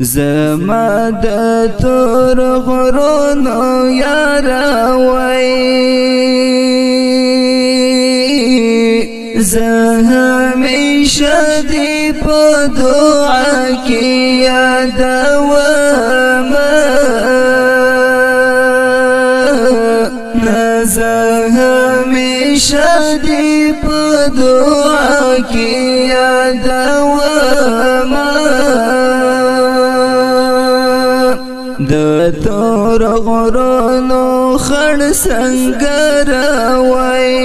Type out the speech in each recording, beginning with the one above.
زما د تور غرونو یاروي زه همیشه دې په دعا کې یادوم زه همیشه دې په دعا کې یادوم د تور غرونو خړ سنگر وای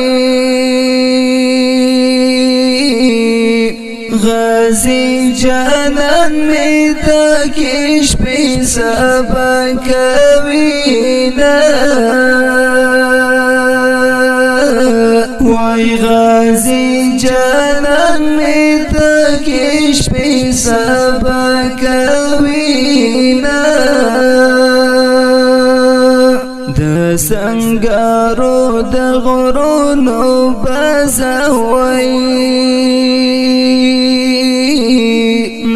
غازی جانان می د کش په سبا کوینا وای غازی جانان می د کش په سبا کوینا د سنگارو د غرونو بازوي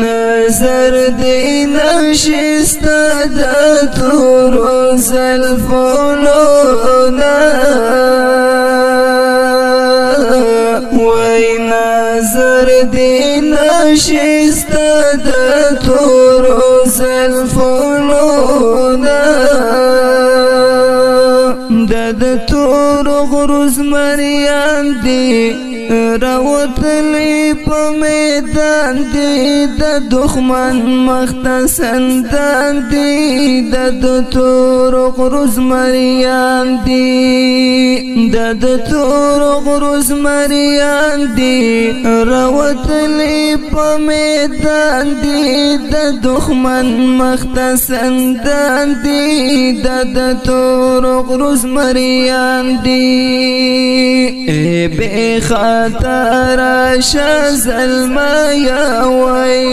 نظر دی نشسته د تورو زلفونو وای نظر دی نشسته د تورو زلفونو د تور غروز مریان دی راوتلی په میدان دی د دښمن مخته سندان دی د تور غروز مریان دی د تور غروز مریان دی راوتلی په میدان دی د دښمن مخته سندان دی د تور غروز مریان دی بے خطر شزل ما یاوی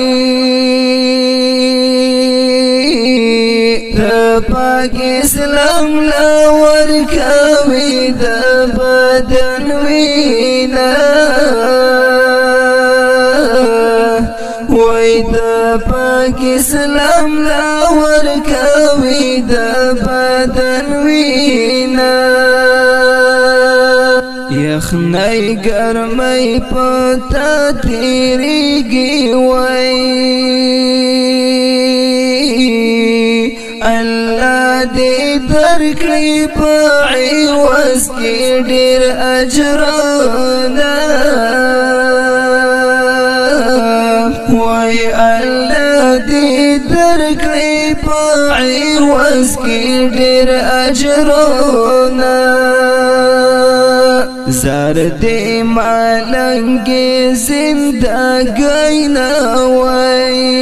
پاک اسلام لور کوي د بدن وینا وای د پاک اسلام لور کوي د بدن وینا یخنی گرمی پتا تیریگی وی اللہ دی درکلی پا عوض کی دیر اجرانا وی اللہ دی درکلی پا عوض کی دیر اجرانا زردی مالنگی زندگی نوائی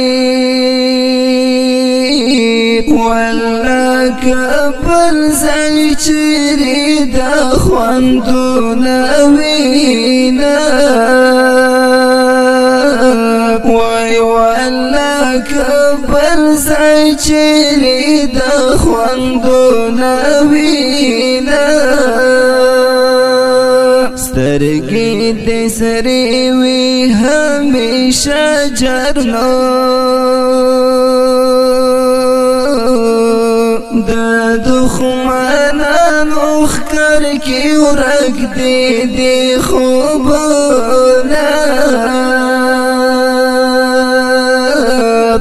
والله کبل زی چیری دا خواندو نوینا وای والله کبل زی چیری دا خواندو نوینا سترگی دی سری وی ہمیشہ جرنو دا دخمانانو خکر کی ورک دی خوبونا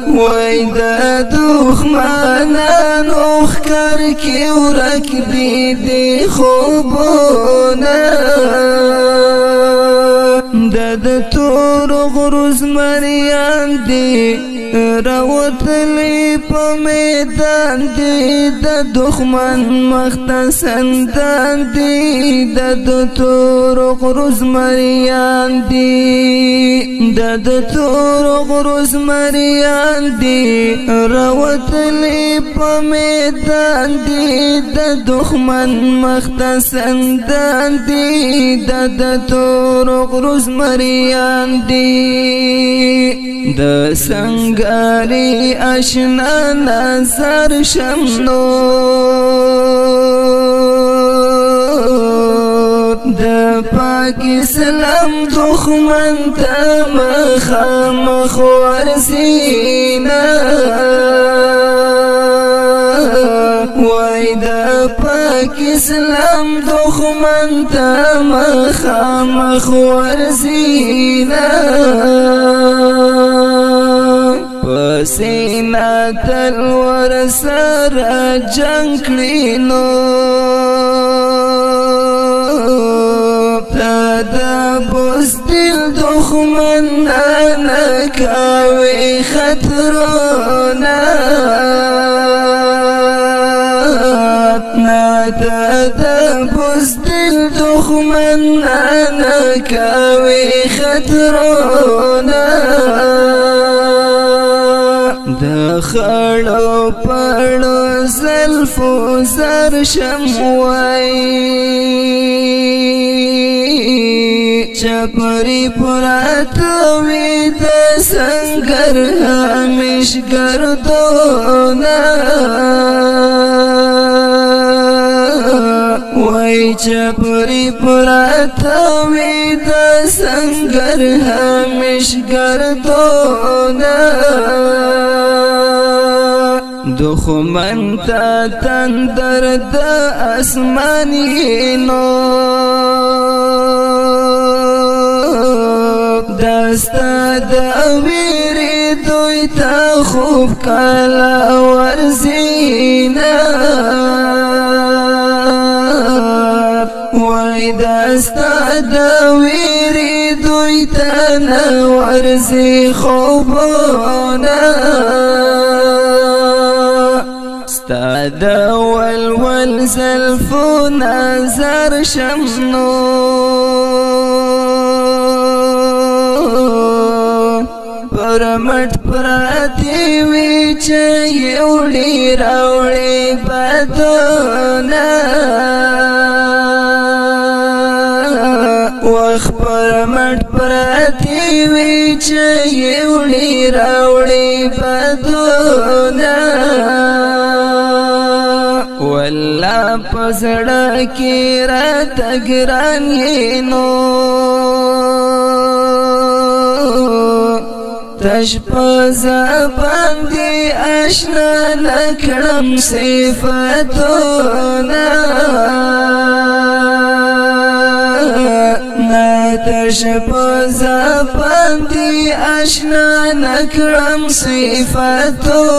وی دا دخمانانو خکر کی ورک دی خوبونا د تور غروز مریان دی راوتلی په میدان دی د دښمن مخته سندان دی د تور غروز مریان دی د تور غروز مریان دی راوتلی په میدان دی د دښمن مخته سندان دی د تور غروز مریان دی د سنگاری اشنا نظر شمنو د پاک اسلام دښمن ته مخامخ ورسینا دا پاک اسلام دخمن تا مخامخ ورزینا پسینا تلور سرا جنگ کړینو تا دا بزدل دخمن نکاوی خطرونا تا دا بزدل دخمن نکاوی خطرونا دا خړو پړو زلفو زر شموای چپری پراتوی د سنگر همیش گردونا وای چپری پراتوی د سنگر همیش گردونا دخمن تا تندر د اسمانینو دستا دا ویری دوی تا خوب کالا ورزینا وای دستا دا ویری دوی تا نورزی خوبونا ستا دا ولول زلفو نظر شمنو پرمټ پراتی وی چې یوړي راوړي بدونا وخ پرمټ پراتی وی چې یوړي راوړي بدونا والله پسړه کې رات ګران نو تش پزا باندې آشنا نکړم صفاتونه نا تش پزا باندې آشنا نکړم صفاتونه